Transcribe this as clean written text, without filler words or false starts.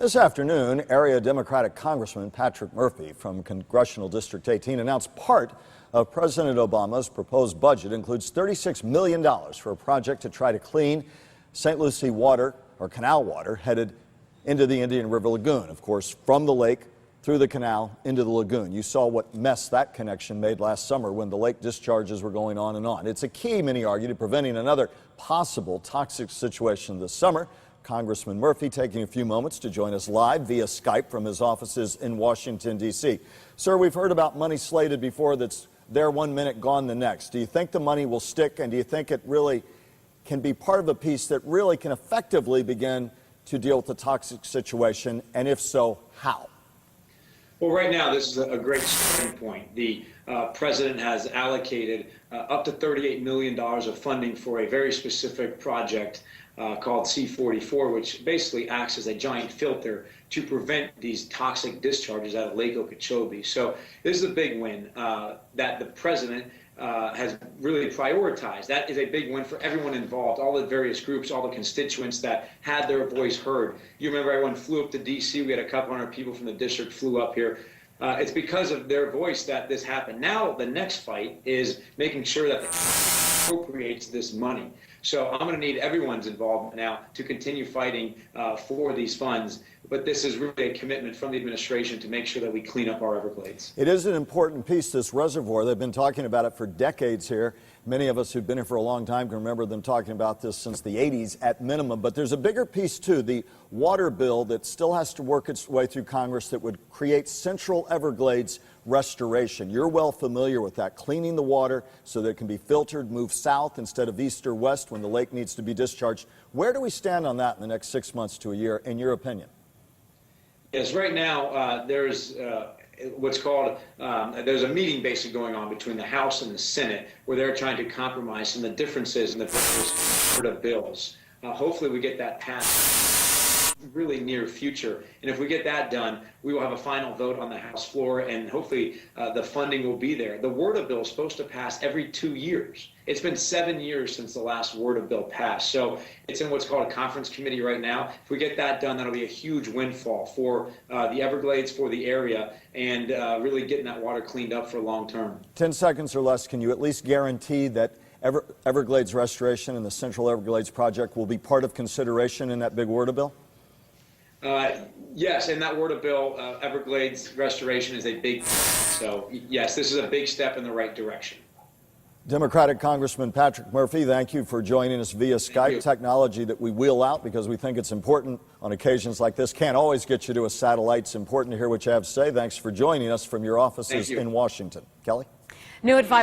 This afternoon, area Democratic Congressman Patrick Murphy from Congressional District 18 announced part of President Obama's proposed budget includes $36 million for a project to try to clean St. Lucie water, or canal water, headed into the Indian River Lagoon. Of course, from the lake, through the canal, into the lagoon. You saw what mess that connection made last summer when the lake discharges were going on and on. It's a key, many argue, to preventing another possible toxic situation this summer. Congressman Murphy taking a few moments to join us live via Skype from his offices in Washington, D.C. Sir, we've heard about money slated before that's there 1 minute, gone the next. Do you think the money will stick, and do you think it really can be part of a piece that really can effectively begin to deal with the toxic situation, and if so, how? Well, right now, this is a great starting point. The president has allocated up to $38 million of funding for a very specific project called C-44, which basically acts as a giant filter to prevent these toxic discharges out of Lake Okeechobee. So this is a big win that the president has really prioritized. That is a big win for everyone involved, all the various groups, all the constituents that had their voice heard. You remember everyone flew up to D.C. We had a couple hundred people from the district flew up here. It's because of their voice that this happened. Now the next fight is making sure that the appropriates this money. So I'm going to need everyone's involvement now to continue fighting for these funds. But this is really a commitment from the administration to make sure that we clean up our Everglades. It is an important piece, this reservoir. They've been talking about it for decades here. Many of us who've been here for a long time can remember them talking about this since the 80s at minimum. But there's a bigger piece, too, the water bill that still has to work its way through Congress that would create Central Everglades restoration. You're well familiar with that, cleaning the water so that it can be filtered, move south instead of east or west when the lake needs to be discharged. Where do we stand on that in the next 6 months to a year, in your opinion? Yes, right now there's what's called, there's a meeting basically going on between the House and the Senate where they're trying to compromise some of the differences in the various bills. Hopefully we get that passed really near future, and if we get that done, we will have a final vote on the House floor, and hopefully the funding will be there. The WRDA bill is supposed to pass every 2 years. It's been 7 years since the last WRDA bill passed, so it's in what's called a conference committee right now. If we get that done, that'll be a huge windfall for the Everglades, for the area, and really getting that water cleaned up for long term. 10 seconds or less, can you at least guarantee that Everglades restoration and the Central Everglades project will be part of consideration in that big WRDA bill? Yes, in that WRDA bill, Everglades restoration is a big, so yes, this is a big step in the right direction. Democratic Congressman Patrick Murphy, thank you for joining us via Skype. Technology that we wheel out because we think it's important on occasions like this. Can't always get you to a satellite. It's important to hear what you have to say. Thanks for joining us from your offices in Washington. Kelly? New at 5.